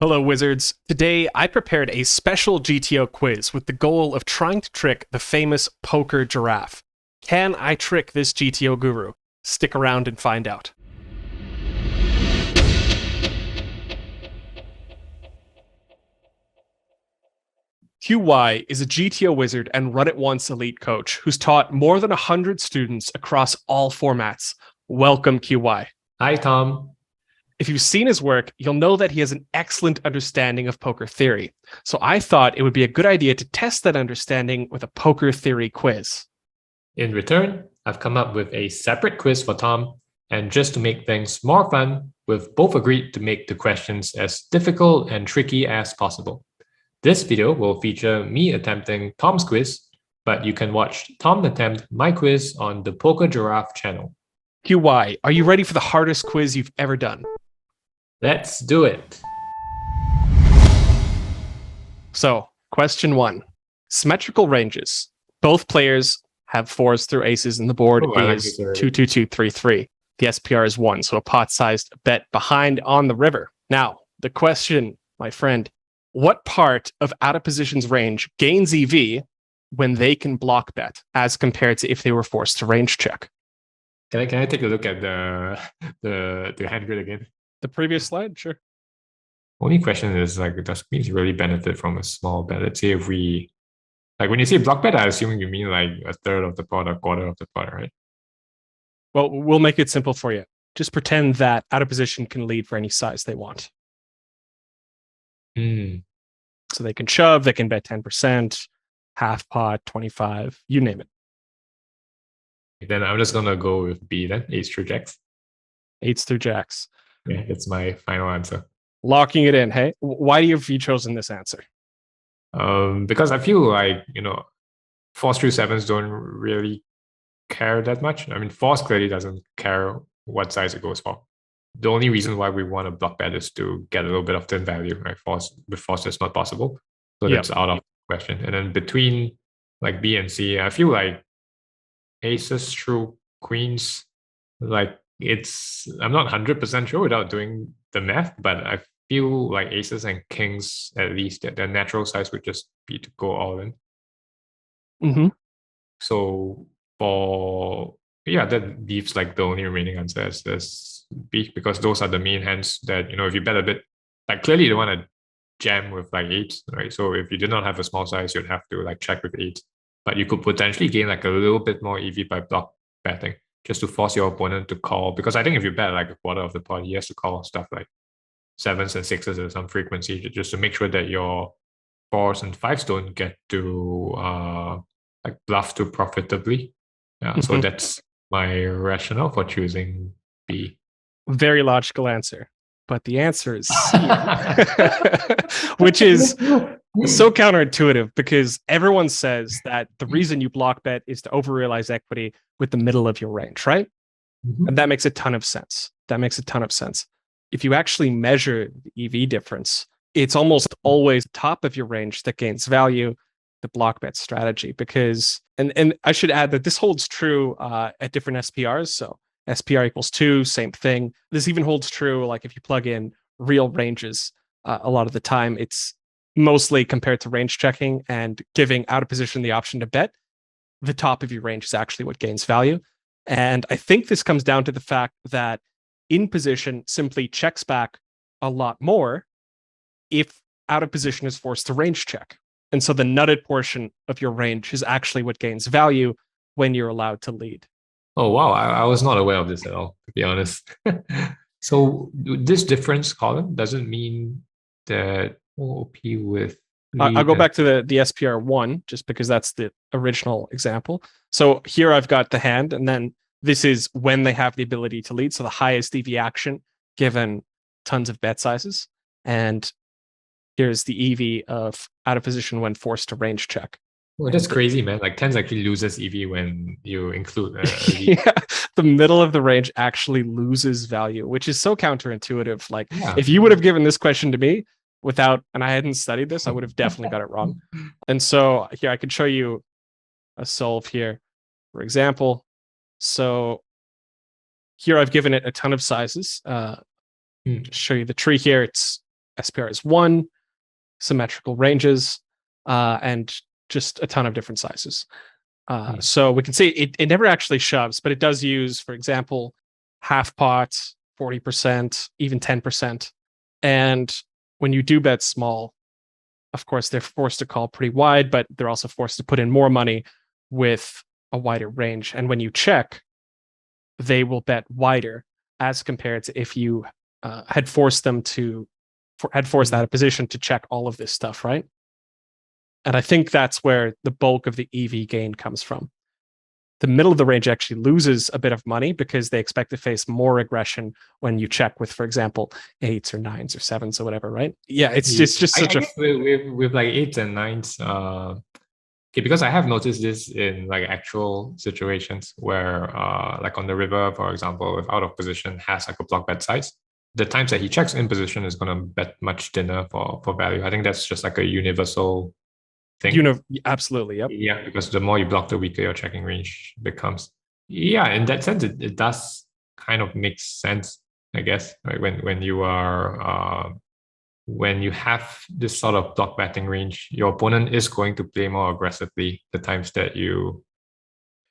Hello, wizards. Today, I prepared a special GTO quiz with the goal of trying to trick the famous poker giraffe. Can I trick this GTO guru? Stick around and find out. QY is a GTO wizard and run it once elite coach who's taught more than 100 students across all formats. Welcome, QY. Hi, Tom. If you've seen his work, you'll know that he has an excellent understanding of poker theory. So I thought it would be a good idea to test that understanding with a poker theory quiz. In return, I've come up with a separate quiz for Tom, and just to make things more fun, we've both agreed to make the questions as difficult and tricky as possible. This video will feature me attempting Tom's quiz, but you can watch Tom attempt my quiz on the Poker Giraffe channel. QY, are you ready for the hardest quiz you've ever done? Let's do it. So, question 1. Symmetrical ranges. Both players have 4s through aces, and the board is 2-2-2-3-3. The SPR is 1, so a pot-sized bet behind on the river. Now, the question, my friend, what part of out-of-position's range gains EV when they can block bet, as compared to if they were forced to range check? Can I take a look at the hand grid again? The previous slide? Sure. Only question is, does it really benefit from a small bet? Let's say if we, when you say block bet, I assume you mean like a third of the pot or quarter of the pot, right? Well, we'll make it simple for you. Just pretend that out of position can lead for any size they want. So they can shove, they can bet 10%, half pot, 25, you name it. Then I'm just gonna go with B then, ace through jacks. Eights through jacks. Yeah, that's my final answer. Locking it in, hey? Why have you chosen this answer? Because I feel like, fours through sevens don't really care that much. I mean, fours clearly doesn't care what size it goes for. The only reason why we want to block bet is to get a little bit of turn value, right? With fours, that's not possible. So that's out of the question. And then between like B and C, I feel like aces through queens, I'm not 100% sure without doing the math, but I feel like aces and kings, at least, their natural size would just be to go all in. So that leaves like the only remaining answer as B, because those are the main hands that, if you bet a bit, like clearly you don't want to jam with like eights, right? So if you did not have a small size, you'd have to like check with eights, but you could potentially gain like a little bit more EV by block betting, just to force your opponent to call. Because I think if you bet like a quarter of the pot, he has to call stuff like sevens and sixes at some frequency, just to make sure that your fours and fives don't get to bluff too profitably. So that's my rationale for choosing B. Very logical answer. But the answer is C, which is so counterintuitive, because everyone says that the reason you block bet is to overrealize equity with the middle of your range, right? And that makes a ton of sense. If you actually measure the EV difference, it's almost always the top of your range that gains value, the block bet strategy, because, and I should add that this holds true at different SPRs. So SPR equals 2, same thing. This even holds true, like if you plug in real ranges, a lot of the time it's mostly compared to range checking and giving out of position the option to bet. The top of your range is actually what gains value. And I think this comes down to the fact that in position simply checks back a lot more if out of position is forced to range check. And so the nutted portion of your range is actually what gains value when you're allowed to lead. Oh, wow. I was not aware of this at all, to be honest. So this difference, Colin, doesn't mean that OP with... I'll go back to the SPR 1, just because that's the original example. So here I've got the hand, and then this is when they have the ability to lead. So the highest EV action, given tons of bet sizes. And here's the EV of out of position when forced to range check. Well, that's crazy, man. Like tens actually loses EV when you include the middle of the range actually loses value, which is so counterintuitive. Like if you would have given this question to me and I hadn't studied this, I would have definitely got it wrong. And so here I could show you a solve here, for example. So here I've given it a ton of sizes. Show you the tree here. It's SPR is 1, symmetrical ranges, and just a ton of different sizes. So we can see it never actually shoves, but it does use, for example, half pot, 40%, even 10%. And when you do bet small, of course, they're forced to call pretty wide, but they're also forced to put in more money with a wider range. And when you check, they will bet wider as compared to if you had forced them to, had forced out of position to check all of this stuff, right? And I think that's where the bulk of the EV gain comes from. The middle of the range actually loses a bit of money because they expect to face more aggression when you check with, for example, 8s or 9s or 7s or whatever, right? Yeah, it's just such I guess with like 8s and 9s, okay, because I have noticed this in like actual situations where, like on the river, for example, if out of position has like a block bet size, the times that he checks in position is going to bet much thinner for value. I think that's just like a universal thing. Absolutely, yep. Yeah, because the more you block, the weaker your checking range becomes. Yeah, in that sense, it does kind of make sense, I guess, right? When you are when you have this sort of block betting range, your opponent is going to play more aggressively the times that you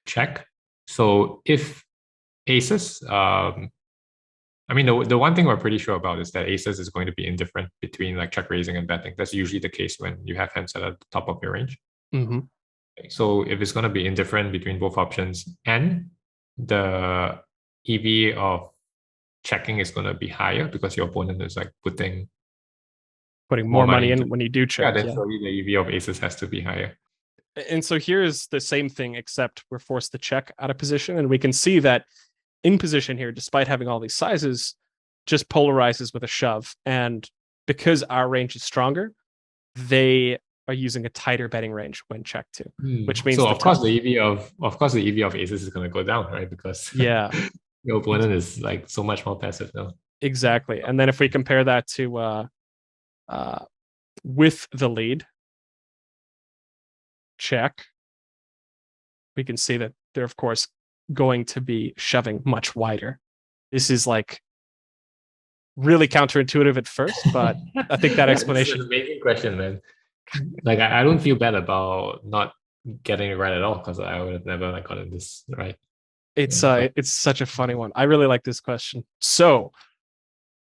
check. So if aces, I mean, the one thing we're pretty sure about is that aces is going to be indifferent between like check raising and betting. That's usually the case when you have hands at the top of your range. Mm-hmm. So if it's going to be indifferent between both options and the EV of checking is going to be higher because your opponent is like putting more money in when you do check. Yeah, then surely the EV of aces has to be higher. And so here's the same thing, except we're forced to check out of position. And we can see that in position here, despite having all these sizes, just polarizes with a shove. And because our range is stronger, they are using a tighter betting range when checked too, which means so of course the EV of aces is going to go down, right? Because yeah, your opponent is like so much more passive now. Exactly. And then if we compare that to with the lead check, we can see that they're of course going to be shoving much wider. This is like really counterintuitive at first, but I think that explanation. This is an amazing question, man. Like I don't feel bad about not getting it right at all because I would have never like gotten this right. It's such a funny one. I really like this question. So,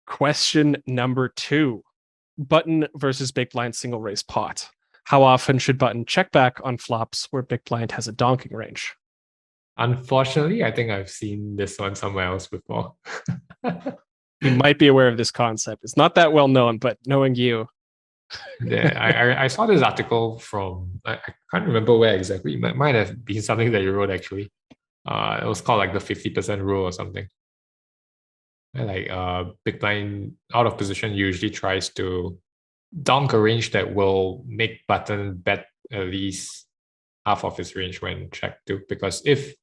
question number 2: button versus big blind single raise pot. How often should button check back on flops where big blind has a donking range? Unfortunately, I think I've seen this one somewhere else before. You might be aware of this concept. It's not that well known, but knowing you. Yeah, I saw this article from, I can't remember where exactly. It might have been something that you wrote actually. It was called like the 50% rule or something. Like big blind out of position usually tries to donk a range that will make button bet at least half of his range when checked too. Because if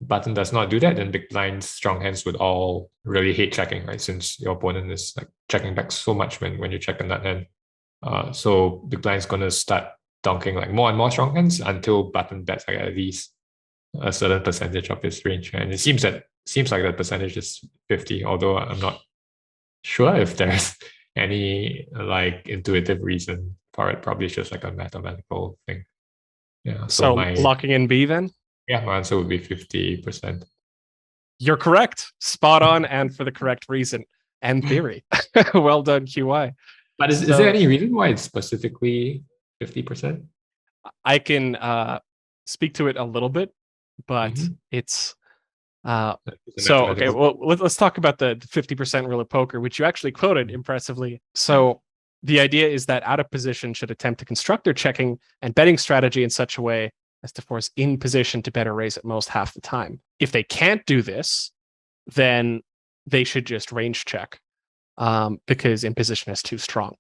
button does not do that, then big blind's strong hands would all really hate checking, right? Since your opponent is like checking back so much when you check a nut hand. So big blind's gonna start donking like more and more strong hands until button bets like at least a certain percentage of his range. And it seems like that percentage is 50, although I'm not sure if there's any like intuitive reason for it. Probably it's just like a mathematical thing. Yeah. So locking in B then? Yeah, my answer would be 50%. You're correct. Spot on, and for the correct reason and theory. Well done, QY. But is there any reason why it's specifically 50%? I can speak to it a little bit, but it's so okay. Well, let's talk about the 50% rule of poker, which you actually quoted impressively. So the idea is that out of position should attempt to construct their checking and betting strategy in such a way as to force in position to bet or raise at most half the time. If they can't do this, then they should just range check because in position is too strong.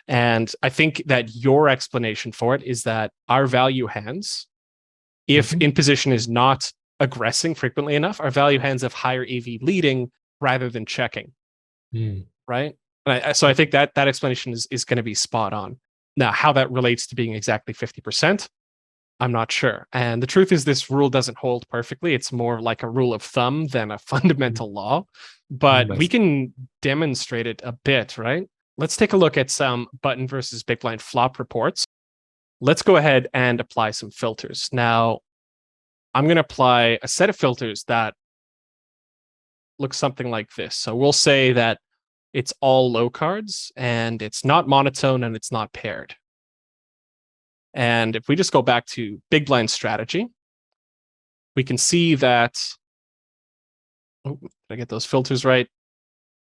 And I think that your explanation for it is that our value hands, if in position is not aggressing frequently enough, our value hands have higher EV leading rather than checking. Right? So I think that explanation is going to be spot on. Now, how that relates to being exactly 50%, I'm not sure. And the truth is this rule doesn't hold perfectly. It's more like a rule of thumb than a fundamental law, but we can demonstrate it a bit, right? Let's take a look at some button versus big blind flop reports. Let's go ahead and apply some filters. Now, I'm going to apply a set of filters that looks something like this. So we'll say that it's all low cards and it's not monotone and it's not paired. And if we just go back to big blind strategy, we can see that, oh, did I get those filters right?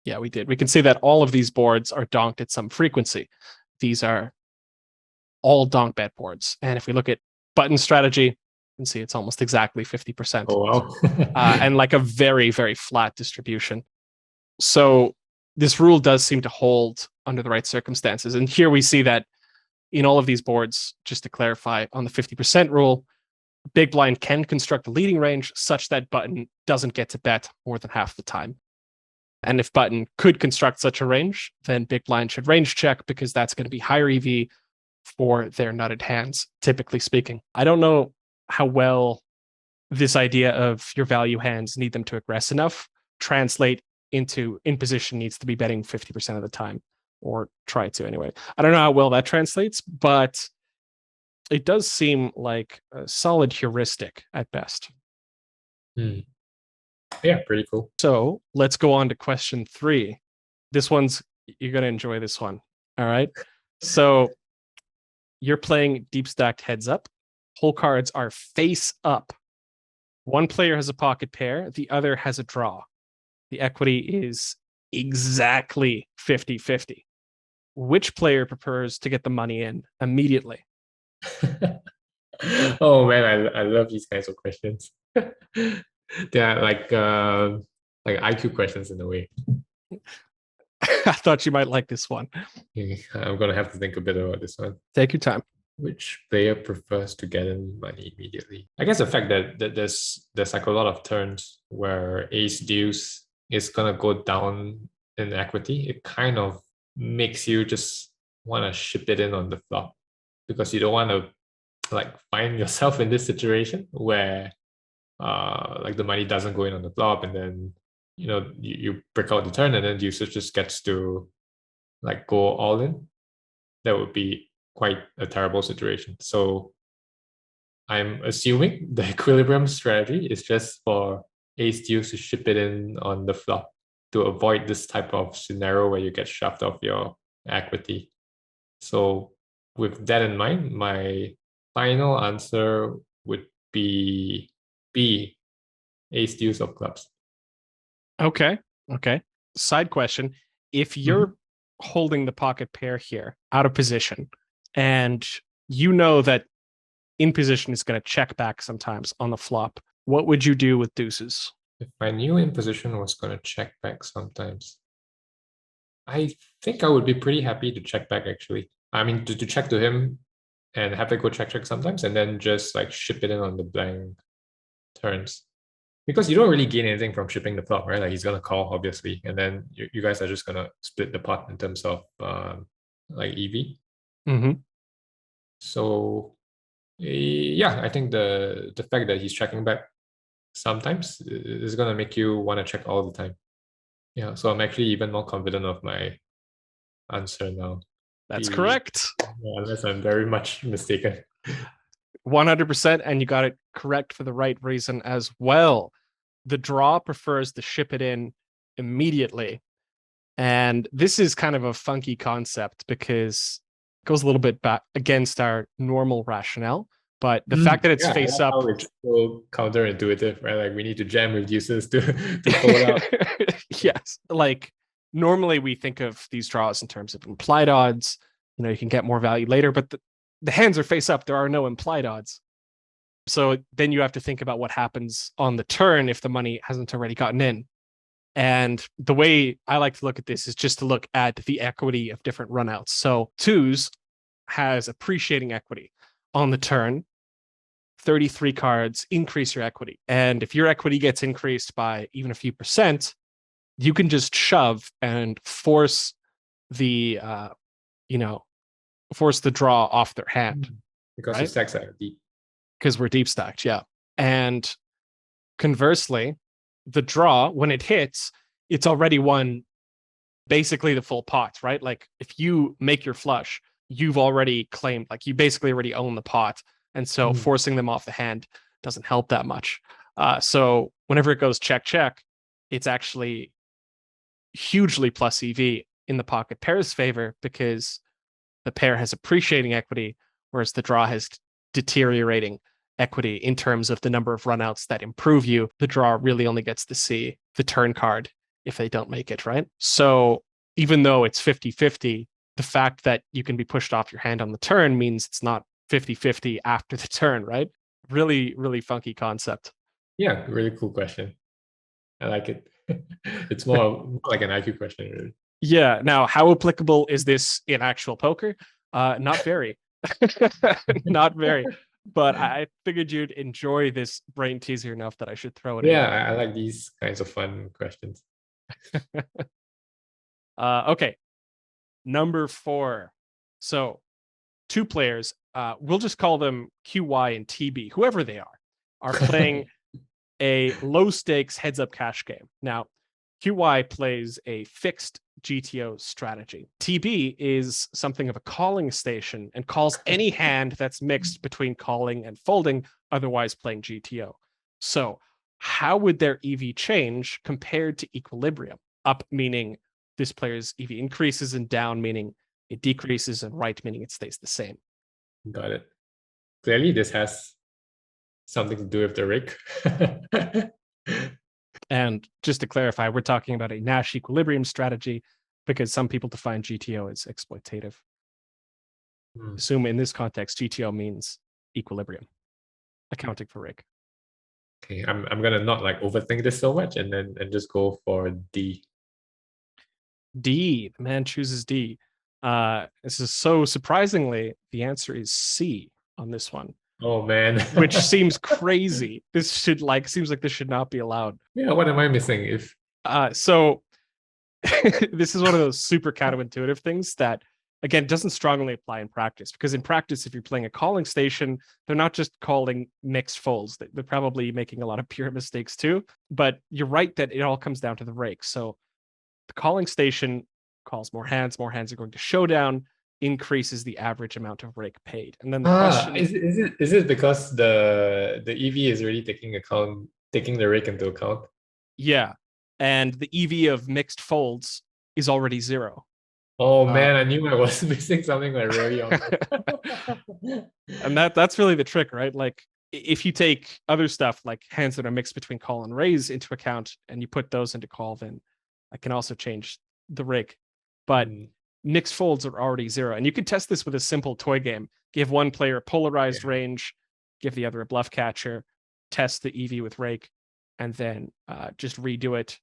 Yeah, we did. We can see that all of these boards are donked at some frequency. These are all donk bet boards. And if we look at button strategy, you can see it's almost exactly 50%. Oh, wow. And like a very, very flat distribution. So this rule does seem to hold under the right circumstances. And here we see that in all of these boards, just to clarify, on the 50% rule, big blind can construct a leading range such that button doesn't get to bet more than half the time. And if button could construct such a range, then big blind should range check because that's going to be higher EV for their nutted hands, typically speaking. I don't know how well this idea of your value hands need them to aggress enough translate into in position needs to be betting 50% of the time, or try to anyway. I don't know how well that translates, but it does seem like a solid heuristic at best. Yeah, pretty cool. So let's go on to question 3. This one's, you're going to enjoy this one. All right. So you're playing deep stacked heads up. Hole cards are face up. One player has a pocket pair. The other has a draw. The equity is exactly 50-50. Which player prefers to get the money in immediately? Oh man, I love these kinds of questions. They're like IQ questions in a way. I thought you might like this one. I'm gonna have to think a bit about this one. Take your time. Which player prefers to get in money immediately? I guess the fact that there's like a lot of turns where ace deuce is gonna go down in equity, it kind of makes you just want to ship it in on the flop because you don't want to like find yourself in this situation where like the money doesn't go in on the flop and then you break out the turn and then usage just gets to like go all in. That would be quite a terrible situation. So I'm assuming the equilibrium strategy is just for ace deuce to ship it in on the flop to avoid this type of scenario where you get shoved off your equity. So with that in mind, my final answer would be B, ace deuce of clubs. Okay. Side question. If you're holding the pocket pair here out of position and you know that in position is going to check back sometimes on the flop, what would you do with deuces? If I knew in position was going to check back sometimes, I think I would be pretty happy to check back actually. I mean, to check to him and have it go check sometimes and then just like ship it in on the blank turns. Because you don't really gain anything from shipping the flop, right? Like he's going to call, obviously. And then you guys are just going to split the pot in terms of like EV. So yeah, I think the fact that he's checking back sometimes is going to make you want to check all the time. Yeah, so I'm actually even more confident of my answer now. That's correct. Unless I'm very much mistaken. 100%, and you got it correct for the right reason as well. The draw prefers to ship it in immediately. And this is kind of a funky concept because it goes a little bit back against our normal rationale. But the fact that it's face up, it's so counterintuitive, right? Like we need to jam with users to pull it out. Yes, like normally we think of these draws in terms of implied odds. You can get more value later, but the hands are face up. There are no implied odds. So then you have to think about what happens on the turn if the money hasn't already gotten in. And the way I like to look at this is just to look at the equity of different runouts. So twos has appreciating equity. On the turn, 33 cards increase your equity. And if your equity gets increased by even a few percent, you can just shove and force the force the draw off their hand. Because the stacks are deep. Because we're deep stacked, yeah. And conversely, the draw, when it hits, it's already won basically the full pot, right? Like if you make your flush, you've already claimed, like you basically already own the pot. And so forcing them off the hand doesn't help that much. So whenever it goes check, check, it's actually hugely plus EV in the pocket pair's favor because the pair has appreciating equity, whereas the draw has deteriorating equity in terms of the number of runouts that improve you. The draw really only gets to see the turn card if they don't make it, right? So even though it's 50-50, the fact that you can be pushed off your hand on the turn means it's not 50-50 after the turn, right? Really, really funky concept. Yeah, really cool question. I like it. It's more like an IQ question, really. Yeah. Now, how applicable is this in actual poker? Not very. Not very. But I figured you'd enjoy this brain teaser enough that I should throw it in. Yeah, I like these kinds of fun questions. Okay. Number 4. So 2 players, we'll just call them QY and TB, whoever they are playing a low stakes heads up cash game. Now, QY plays a fixed GTO strategy. TB is something of a calling station and calls any hand that's mixed between calling and folding, otherwise playing GTO. So how would their EV change compared to equilibrium? Up meaning this player's EV increases, and down meaning it decreases, and right meaning it stays the same. Got it. Clearly, this has something to do with the rig. And just to clarify, we're talking about a Nash equilibrium strategy because some people define GTO as exploitative. Assume in this context, GTO means equilibrium, accounting for rig. Okay, I'm gonna not like overthink this so much and just go for D. D, the man chooses D. This is so surprisingly, the answer is C on this one. Oh man. Which seems crazy. This should seems like this should not be allowed. Yeah, what am I missing? So this is one of those super counterintuitive things that, again, doesn't strongly apply in practice, because in practice, if you're playing a calling station, they're not just calling mixed folds. They're probably making a lot of pure mistakes too. But you're right that it all comes down to the rake. So the calling station calls more hands are going to showdown, increases the average amount of rake paid. And then the question is it because the EV is really taking the rake into account? Yeah. And the EV of mixed folds is already 0. Oh man, I knew I was missing something like really obvious. And that's really the trick, right? Like if you take other stuff like hands that are mixed between call and raise into account and you put those into call, then I can also change the rake. But mixed folds are already 0. And you could test this with a simple toy game. Give one player a polarized range, give the other a bluff catcher, test the EV with rake, and then just redo it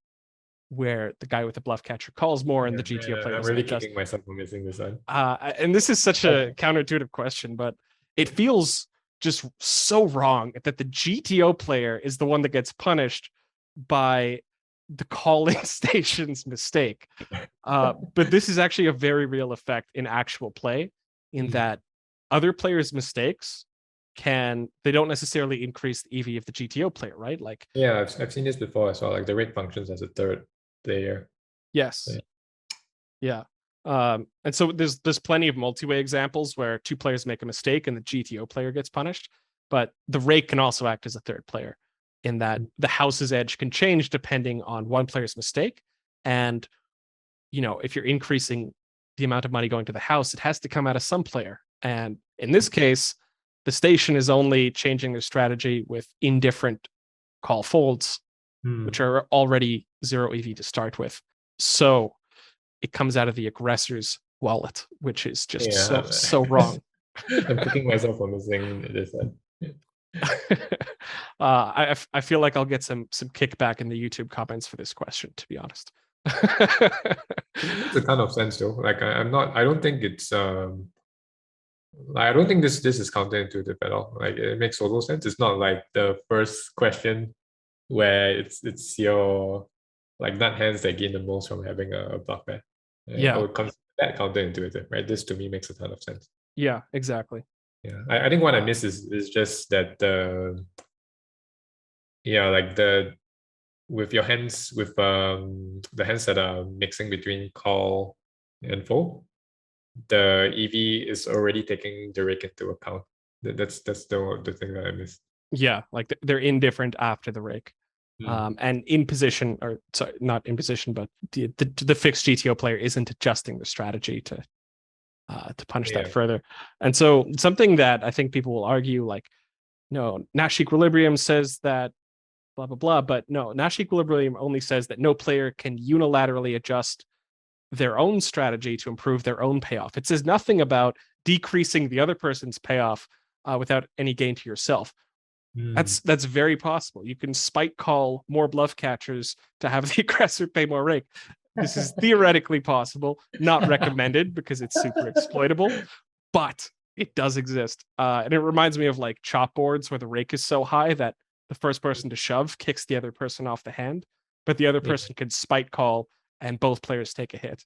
where the guy with the bluff catcher calls more and the GTO player. I'm really kicking myself for missing this one. And this is such a counterintuitive question, but it feels just so wrong that the GTO player is the one that gets punished by the calling station's mistake. But this is actually a very real effect in actual play, in that other players' mistakes they don't necessarily increase the EV of the GTO player, right? Like, yeah, I've seen this before as well. Like the rate functions as a third player. Yes. Yeah. And so there's plenty of multi-way examples where 2 players make a mistake and the GTO player gets punished, but the rake can also act as a third player in that the house's edge can change depending on one player's mistake. And, if you're increasing the amount of money going to the house, it has to come out of some player. And in this case, the station is only changing their strategy with indifferent call folds, which are already 0 EV to start with. So it comes out of the aggressor's wallet, which is just so wrong. I'm kicking myself for missing this one. I feel like I'll get some kickback in the YouTube comments for this question, to be honest. It's a ton of sense though. Like I don't think it's I don't think this is counterintuitive at all. Like it makes total sense. It's not like the first question where it's your like nut hands that gain the most from having a bluff bet. Yeah, I would consider that counterintuitive, right? This to me makes a ton of sense. Yeah, exactly. Yeah, I think what I miss is just that like the with your hands, with the hands that are mixing between call and fold, the EV is already taking the rake into account. That's the thing that I missed. Yeah, like they're indifferent after the rake. And in position, or sorry, not in position, but the fixed GTO player isn't adjusting the strategy to punish that further. And so something that I think people will argue, like, no, Nash equilibrium says that blah blah blah, but no, Nash equilibrium only says that no player can unilaterally adjust their own strategy to improve their own payoff. It says nothing about decreasing the other person's payoff without any gain to yourself. That's very possible. You can spite call more bluff catchers to have the aggressor pay more rake. This is theoretically possible, not recommended because it's super exploitable, but it does exist. And it reminds me of like chop boards where the rake is so high that the first person to shove kicks the other person off the hand, but the other person can spite call and both players take a hit,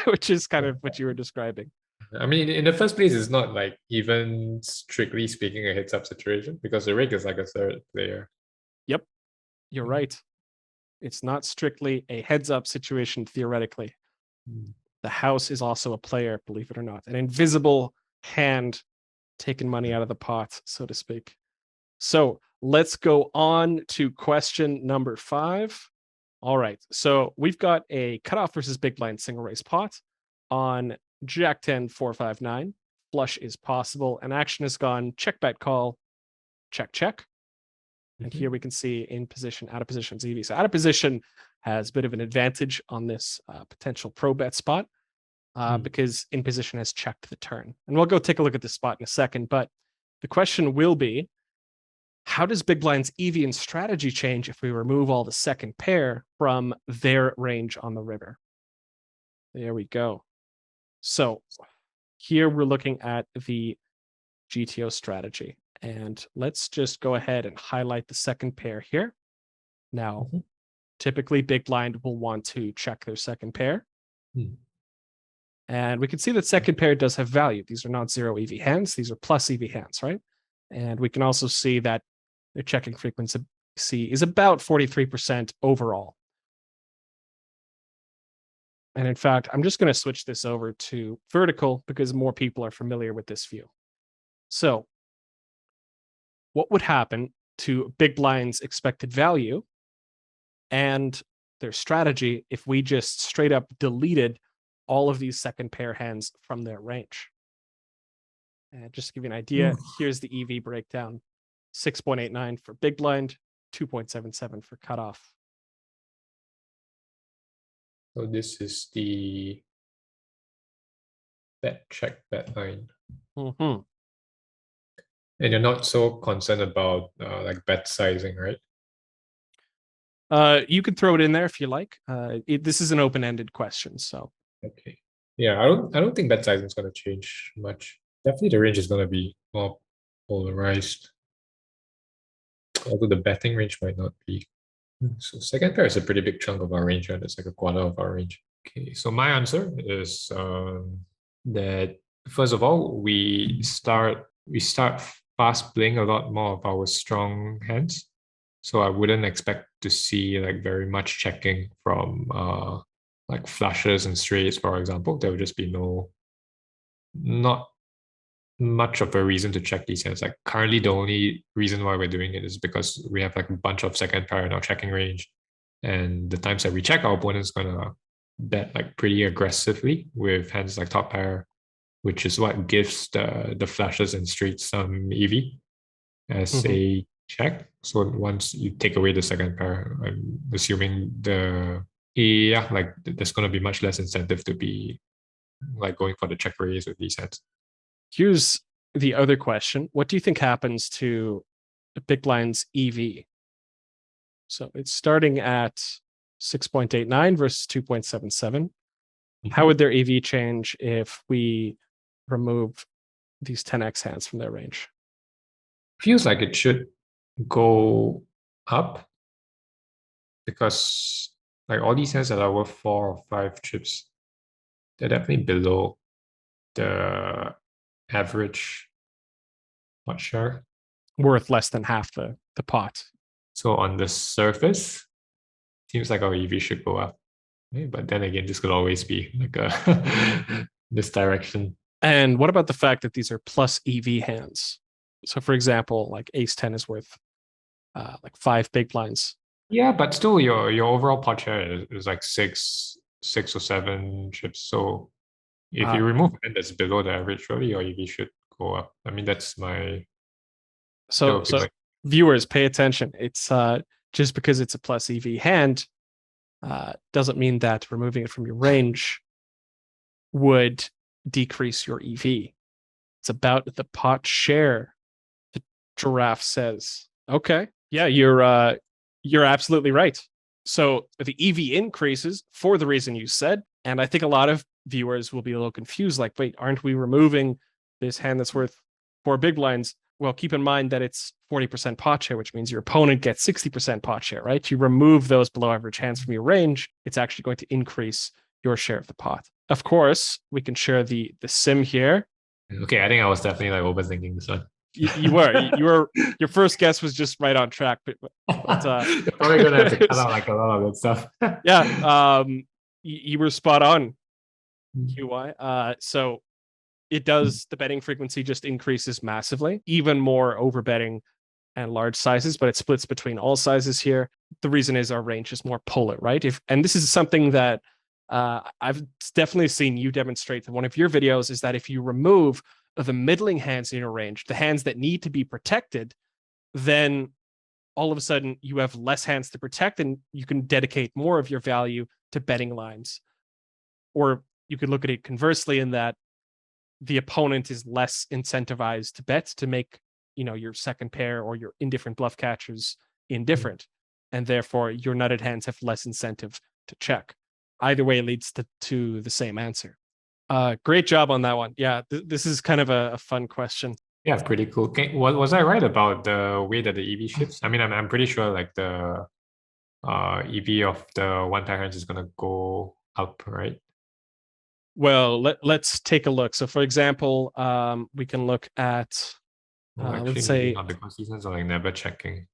which is kind of what you were describing. I mean, in the first place, it's not like even strictly speaking a heads-up situation because the rake is like a third player. Yep, you're right. It's not strictly a heads-up situation theoretically. The house is also a player, believe it or not. An invisible hand taking money out of the pot, so to speak. So let's go on to question number 5. All right, so we've got a cutoff versus big blind single raise pot on Jack 10, 4, 5, 9. Flush is possible, and action has gone check, bet, call, check, check. And here we can see in position, out of position, EV. So out of position has a bit of an advantage on this potential pro bet spot because in position has checked the turn. And we'll go take a look at this spot in a second, but the question will be, how does big blind's EV and strategy change if we remove all the second pair from their range on the river? There we go. So here we're looking at the GTO strategy. And let's just go ahead and highlight the second pair here. Now, typically big blind will want to check their second pair. And we can see that second pair does have value. These are not zero EV hands. These are plus EV hands, right? And we can also see that their checking frequency is about 43% overall. And in fact, I'm just going to switch this over to vertical because more people are familiar with this view. So what would happen to big blind's expected value and their strategy if we just straight up deleted all of these second pair hands from their range? And just to give you an idea, here's the EV breakdown. 6.89 for big blind, 2.77 for cutoff. So this is the bet check bet line. And you're not so concerned about like bet sizing, right? You could throw it in there if you like. This is an open-ended question, so. Okay. Yeah, I don't think bet sizing is going to change much. Definitely the range is going to be more polarized. Although the betting range might not be. So second pair is a pretty big chunk of our range, right? It's like a quarter of our range. Okay, so my answer is that first of all, we start fast playing a lot more of our strong hands. So I wouldn't expect to see like very much checking from like flushes and straights, for example. There would just be not much of a reason to check these hands. Like currently the only reason why we're doing it is because we have like a bunch of second pair in our checking range. And the times that we check, our opponent's gonna bet like pretty aggressively with hands like top pair, which is what gives the flushes and straights some EV as a check. So once you take away the second pair, I'm assuming like there's gonna be much less incentive to be like going for the check raise with these hands. Here's the other question. What do you think happens to big blind's EV? So it's starting at 6.89 versus 2.77. How would their EV change if we remove these 10x hands from their range? Feels like it should go up because like all these hands that are worth 4 or 5 chips, they're definitely below the average pot share. Worth less than half the pot. So on the surface, Seems like our EV should go up. But then again, this could always be like a this direction. And what about the fact that these are plus EV hands? So for example, like ace 10 is worth like 5 big blinds. Yeah, but still your overall pot share is like six or 7 chips. So if you remove a hand that's below the average, surely your EV should go up. I mean, that's my so viewers, pay attention. It's just because it's a plus EV hand doesn't mean that removing it from your range would decrease your EV. It's about the pot share. The giraffe says, okay, yeah, you're absolutely right. So the EV increases for the reason you said. And I think a lot of viewers will be a little confused, like, wait, aren't we removing this hand that's worth 4 big blinds? Well, keep in mind that it's 40% pot share, which means your opponent gets 60% pot share, right? You remove those below average hands from your range, it's actually going to increase your share of the pot. Of course, we can share the sim here. Okay, I think I was definitely like overthinking this one. You were. Your first guess was just right on track, but you're probably gonna have to cut out like a lot of good stuff. Yeah, you were spot on, QY. So it does, the betting frequency just increases massively, even more over betting and large sizes, but it splits between all sizes here. The reason is our range is more polar, right? And this is something that I've definitely seen you demonstrate in one of your videos, is that if you remove the middling hands in your range, the hands that need to be protected, then all of a sudden you have less hands to protect and you can dedicate more of your value to betting lines. Or you could look at it conversely in that the opponent is less incentivized to bet, to make, your second pair or your indifferent bluff catchers indifferent. And therefore your nutted hands have less incentive to check. Either way leads to the same answer. Great job on that one. Yeah, this is kind of a fun question. Yeah, pretty cool. Was I right about the way that the EV shifts? I mean, I'm pretty sure like the EV of the one pair hands is gonna go up, right? Well, let's take a look. So for example, we can look at let's say because these ones are like never checking.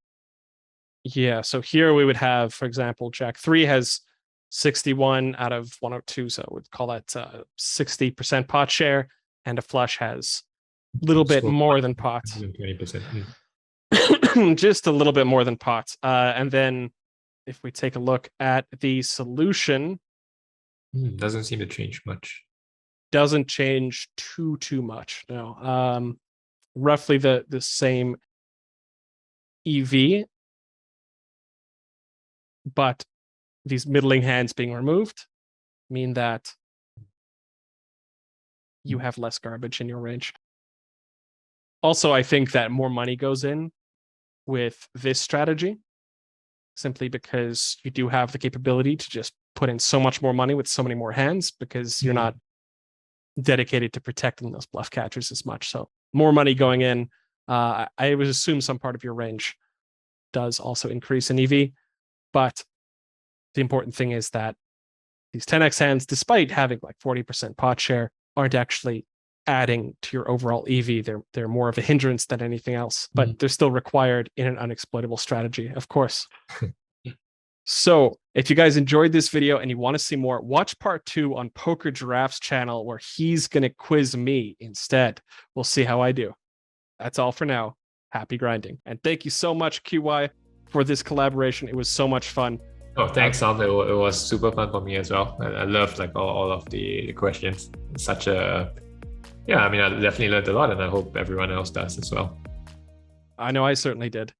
Yeah, so here we would have, for example, Jack 3 has 61 out of 102, so we'd call that 60% pot share, and a flush has a little bit more than pot. 20%. Just a little bit more than pot. And then if we take a look at the solution, doesn't seem to change much. Doesn't change too much. No. Roughly the same EV, but these middling hands being removed mean that you have less garbage in your range. Also, I think that more money goes in with this strategy, simply because you do have the capability to just put in so much more money with so many more hands, because you're not dedicated to protecting those bluff catchers as much. So more money going in. I would assume some part of your range does also increase in EV, but the important thing is that these 10x hands, despite having like 40% pot share, aren't actually adding to your overall EV. They're more of a hindrance than anything else, but they're still required in an unexploitable strategy, of course. So if you guys enjoyed this video and you want to see more, watch part 2 on Poker Giraffe's channel, where he's going to quiz me instead. We'll see how I do. That's all for now. Happy grinding. And thank you so much, QY, for this collaboration. It was so much fun. Oh, thanks, Sam. It was super fun for me as well. I loved like all of the questions. Such a, I mean, I definitely learned a lot, and I hope everyone else does as well. I know I certainly did.